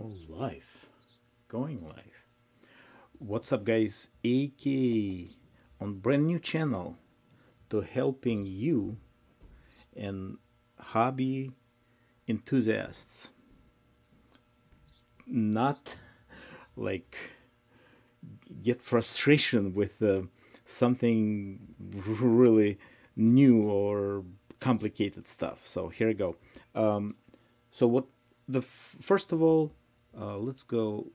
Oh, live. Going live. What's up, guys? AK on brand new channel to helping you and hobby enthusiasts not like get frustration with something really new or complicated stuff. So here we go. So what first of all, let's go.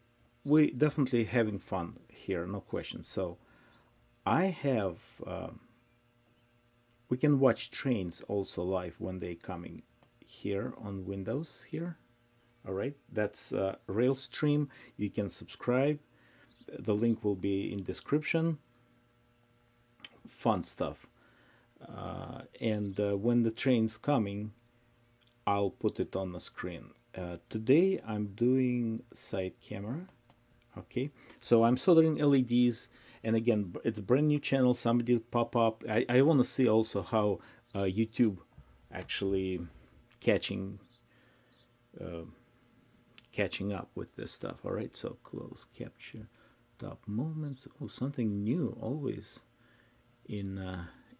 We definitely having fun here, no question. So I have we can watch trains also live when they coming here on Windows here. All right, that's rail stream. You can subscribe. The link will be in description. Fun stuff. And when the train's coming, I'll put it on the screen. Today I'm doing side camera. Okay, so I'm soldering LEDs, and again, it's a brand new channel. Somebody pop up. I want to see also how YouTube actually catching catching up with this stuff. All right, so close capture top moments. Oh, something new always in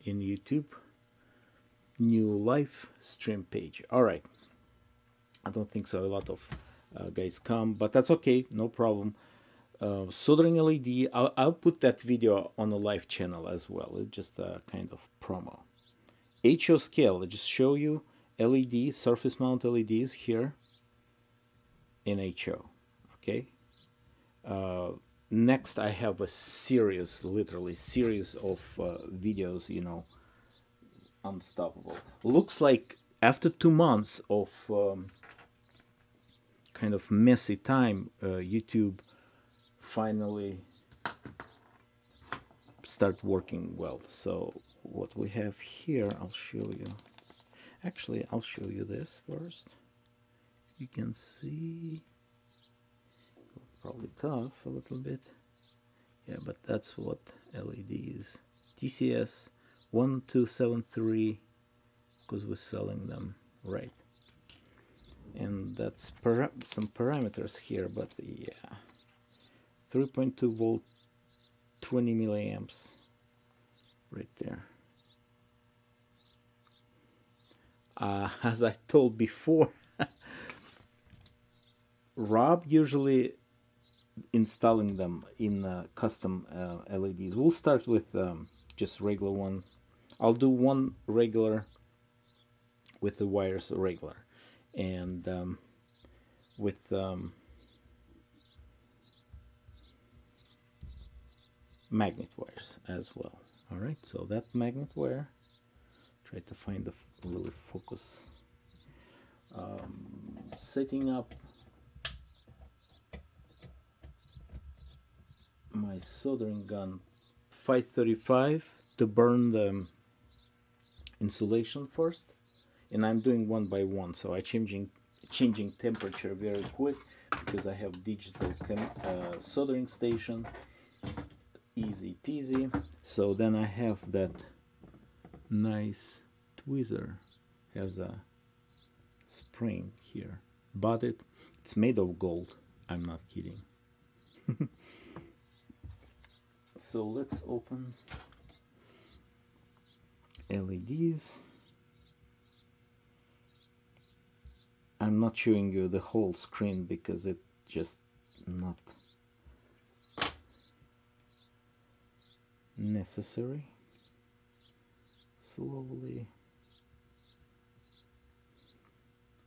YouTube. New live stream page. All right, I don't think so a lot of guys come, but that's okay, no problem. Soldering LED, I'll put that video on the live channel as well. It's just a kind of promo. HO scale, I just show you LED, surface mount LEDs here in HO. Okay. Next, I have a series, literally series of videos, you know, unstoppable. Looks like after 2 months of kind of messy time, YouTube finally start working well. So what we have here, I'll show you. Actually, I'll show you this first. You can see, probably tough a little bit. Yeah, but that's what LED is. TCS 1273, because we're selling them, right? And that's some parameters here, but yeah, 3.2 volt, 20 milliamps, right there. As I told before, Rob usually installing them in custom LEDs. We'll start with just regular one. I'll do one regular with the wires regular, and with magnet wires as well. All right, so that magnet wire, try to find the really focus. Setting up my soldering gun 535 to burn the insulation first, and I'm doing one by one, so I'm changing temperature very quick because I have digital soldering station. Easy peasy. So then I have that nice tweezer, has a spring here, bought it, it's made of gold, I'm not kidding. So let's open LEDs. I'm not showing you the whole screen because it's just not necessary. Slowly.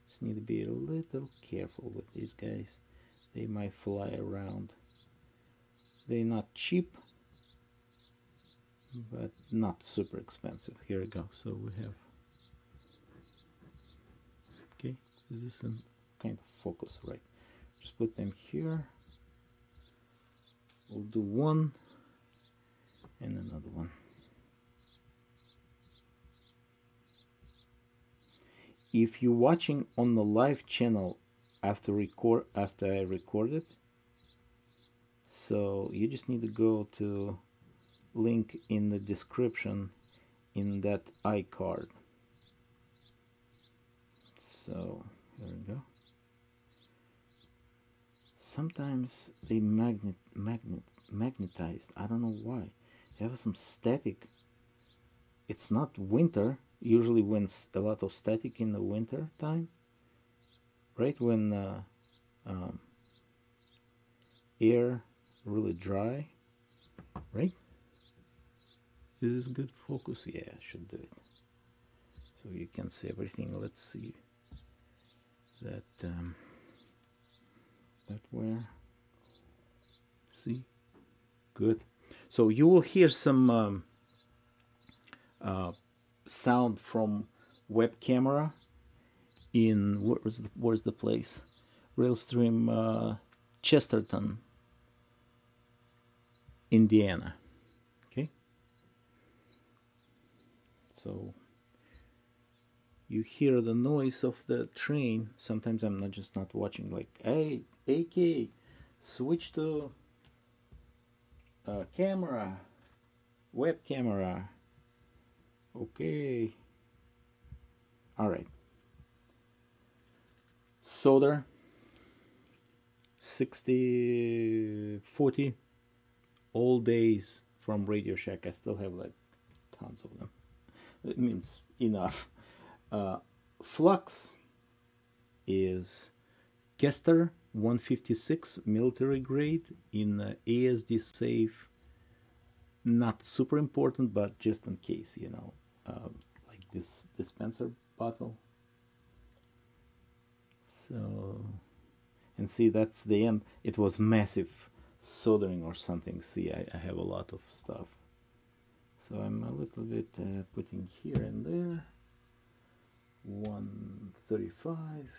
Just need to be a little careful with these guys. They might fly around. They're not cheap, but not super expensive. Here we go. So we have, okay, this is some kind of focus, right? Just put them here. We'll do one and another one. If you're watching on the live channel after I recorded, so you just need to go to link in the description in that iCard. So here we go. sometimes they magnetized. I don't know why. They have some static. It's not winter. Usually when a lot of static in the winter time, right when um, air really dry, right? Is this good focus? Yeah, I should do it. So you can see everything. Let's see that that where. See, good. So you will hear some sound from web camera in where's the place? Railstream Chesterton, Indiana. Okay. So you hear the noise of the train. Sometimes I'm not watching, like, hey, AK, switch to camera, web camera. Okay. All right. Solder 6040 all days from Radio Shack. I still have like tons of them. It means enough. Flux is Kester 156 military grade in ASD safe. Not super important, but just in case, you know, like this dispenser bottle. So, and see, that's the end. It was massive soldering or something. See, I have a lot of stuff. So I'm a little bit putting here and there. 135.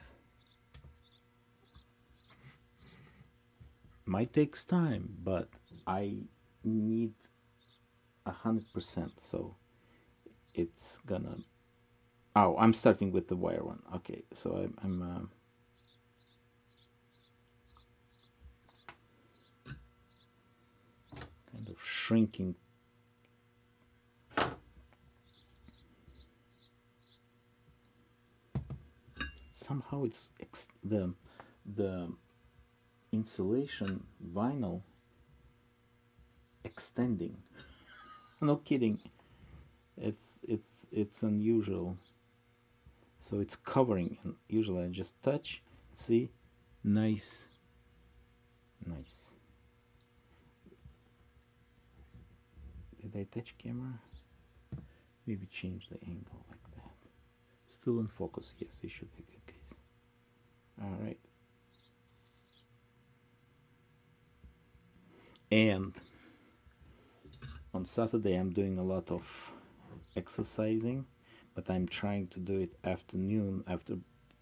Might takes time, but I need 100%. So it's gonna. Oh, I'm starting with the wire one. Okay, so I'm kind of shrinking. Somehow it's the insulation vinyl extending. No kidding. It's unusual. So it's covering, and usually I just touch. See, nice. Did I touch camera? Maybe change the angle like that. Still in focus. Yes, it should be good, guys. All right. And on Saturday I'm doing a lot of exercising, but I'm trying to do it afternoon after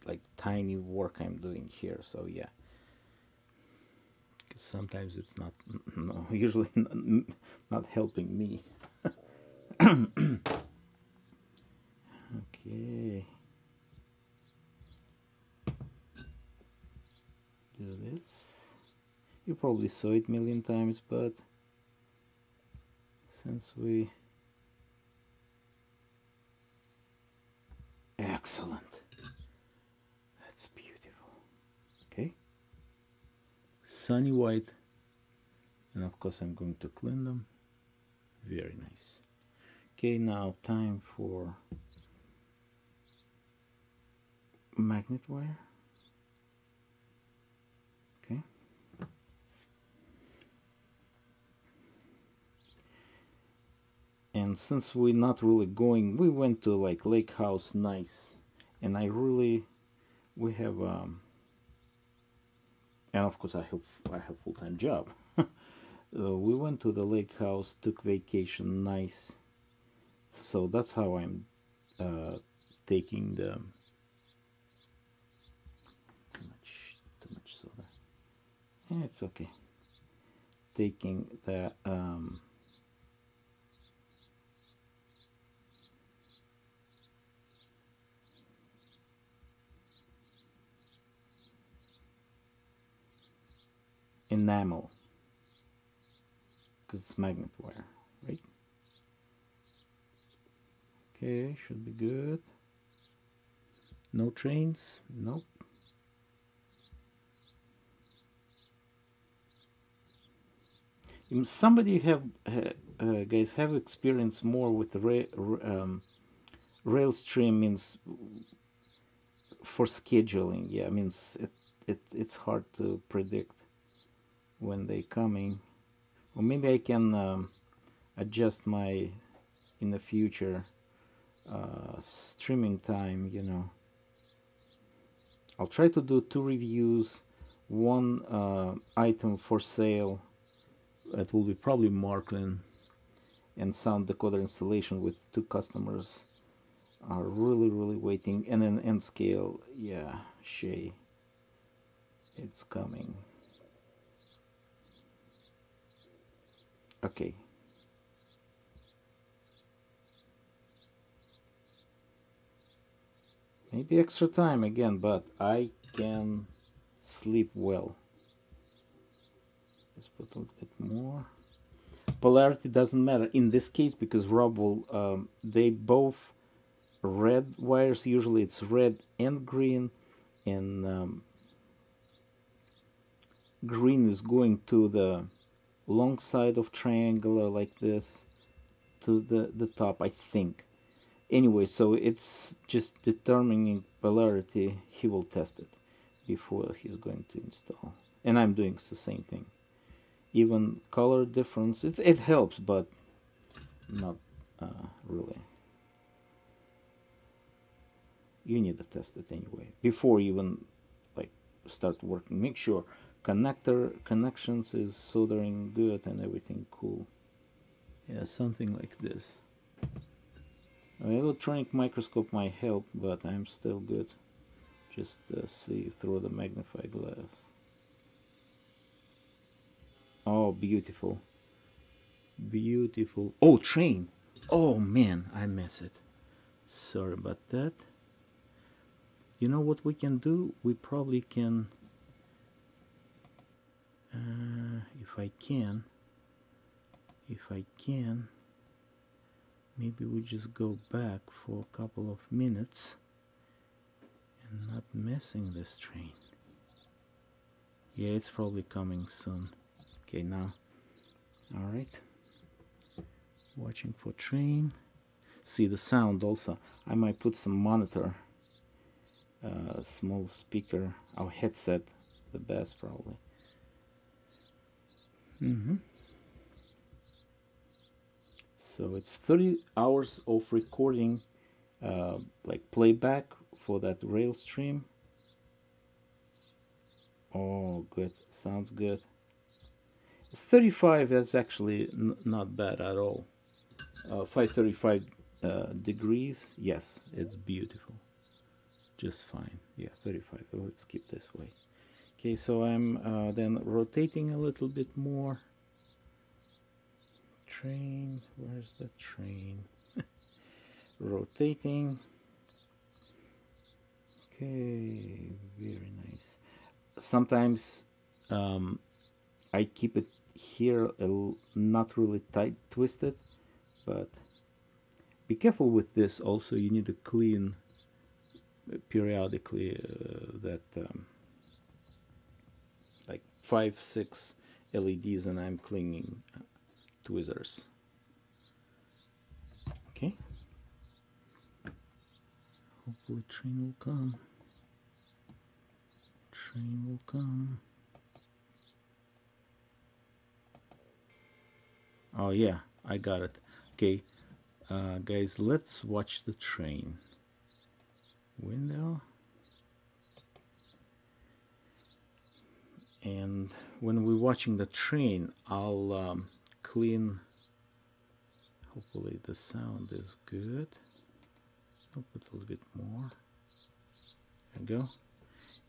like tiny work I'm doing here. So yeah, because sometimes it's not no usually not helping me. Okay, do this. You probably saw it a million times, but since we excellent, that's beautiful. Okay, sunny white, and of course I'm going to clean them. Very nice. Okay, now time for magnet wire. Okay, and since we're not really going, we went to like Lake House, nice, and we have and of course I have full-time job. We went to the lake house, took vacation, nice. So that's how I'm taking the too much soda. Yeah, it's okay. Taking the enamel, because it's magnet wire, right? Okay, should be good. No trains, nope. Somebody guys have experience more with rail stream means for scheduling. Yeah, means it's hard to predict when they coming. Or maybe I can adjust my in the future streaming time. You know, I'll try to do 2 reviews, one item for sale. It will be probably Marklin, and sound decoder installation with 2 customers are really waiting, and an N scale. Yeah, Shay, it's coming. Okay. Maybe extra time again, but I can sleep well. Let's put a little bit more. Polarity doesn't matter in this case because Rob will, they both red wires. Usually it's red and green, and green is going to the long side of triangular like this to the top, I think. Anyway, so it's just determining polarity. He will test it before he's going to install, and I'm doing the same thing. Even color difference, it helps, but not really. You need to test it anyway before you even like start working. Make sure connections is soldering good and everything cool. Yeah, something like this. Electronic microscope might help, but I'm still good. Just see through the magnifying glass. Oh, beautiful. Beautiful. Oh, train. Oh man, I miss it. Sorry about that. You know what we can do? We probably can, if I can, maybe we just go back for a couple of minutes and not messing this train. Yeah, it's probably coming soon. Okay, now, all right. Watching for train. See the sound also. I might put some monitor, small speaker, our headset, the best probably. So it's 30 hours of recording, like playback for that rail stream. Oh, good. Sounds good. 35, that's actually not bad at all. 535 degrees. Yes, it's beautiful. Just fine. Yeah, 35. Let's keep this way. Okay, so I'm then rotating a little bit more. Train, where's the train? Rotating. Okay, very nice. Sometimes I keep it here not really tight twisted, but be careful with this also. You need to clean periodically that like 5-6 LEDs, and I'm cleaning tweezers. Okay, hopefully train will come. Train will come. Oh yeah, I got it. Okay, guys, let's watch the train. Window. And when we're watching the train, I'll clean. Hopefully the sound is good. I'll put a little bit more. There we go.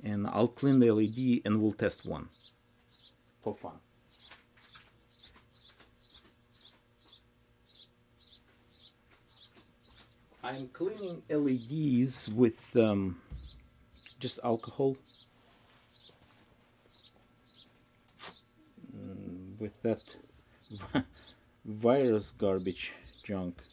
And I'll clean the LED and we'll test one for fun. I'm cleaning LEDs with just alcohol. With that virus garbage junk.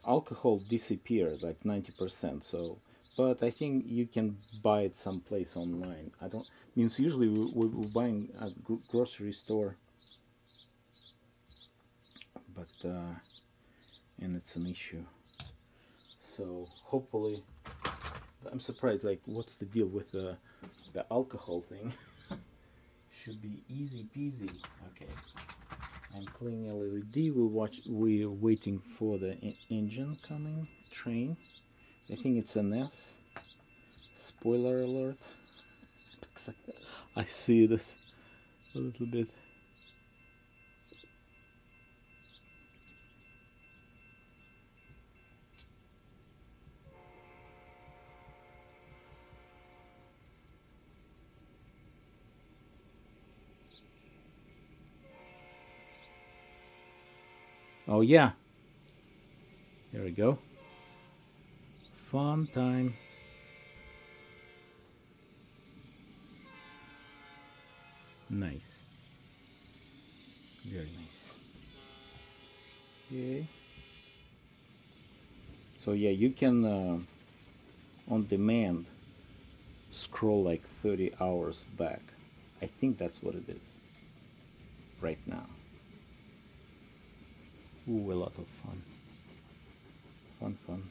Alcohol disappeared like 90%, so but I think you can buy it someplace online. I don't means usually we're buying at grocery store, but and it's an issue. So hopefully, I'm surprised. Like, what's the deal with the alcohol thing? Should be easy peasy. Okay, I'm cleaning LED. We're waiting for the engine coming. Train. I think it's an S. Spoiler alert. I see this a little bit. Oh yeah. There we go. Fun time. Nice. Very nice. Okay. So yeah, you can on demand scroll like 30 hours back. I think that's what it is right now. Ooh, a lot of fun. Fun.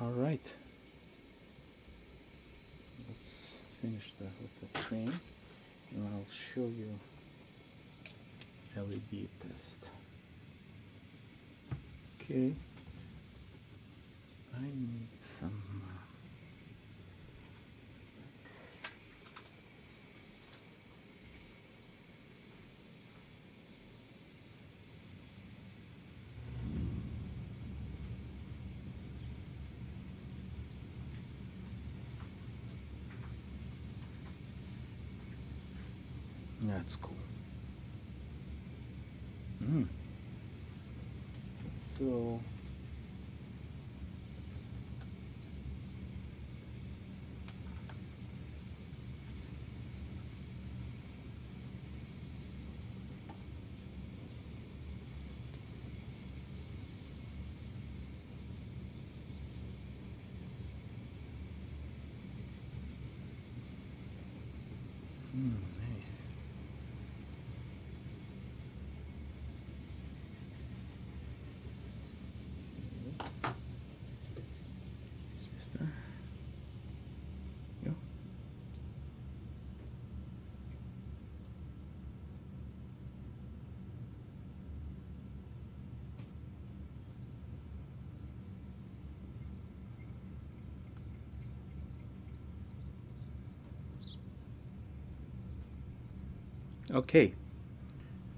All right. Let's finish with the train, and I'll show you LED test. Okay. I need some. That's cool. So nice. Sister. Go. Okay,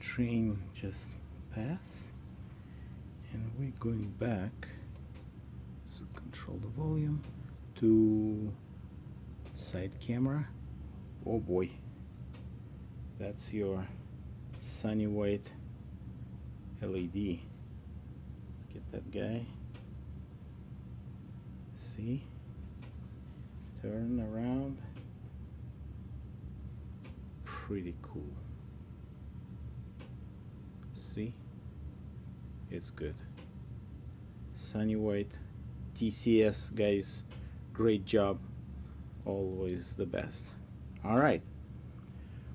train just passed, and we're going back. So control the volume to side camera. Oh boy, that's your sunny white LED. Let's get that guy. See, turn around. Pretty cool. See, it's good. Sunny white TCS guys, great job, always the best. All right,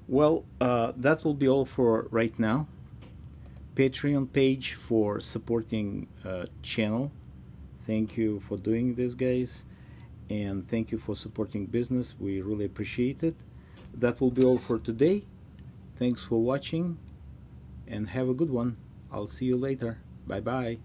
well, that will be all for right now. Patreon page for supporting channel. Thank you for doing this, guys, and thank you for supporting business. We really appreciate it. That will be all for today. Thanks for watching, and have a good one. I'll see you later. Bye bye.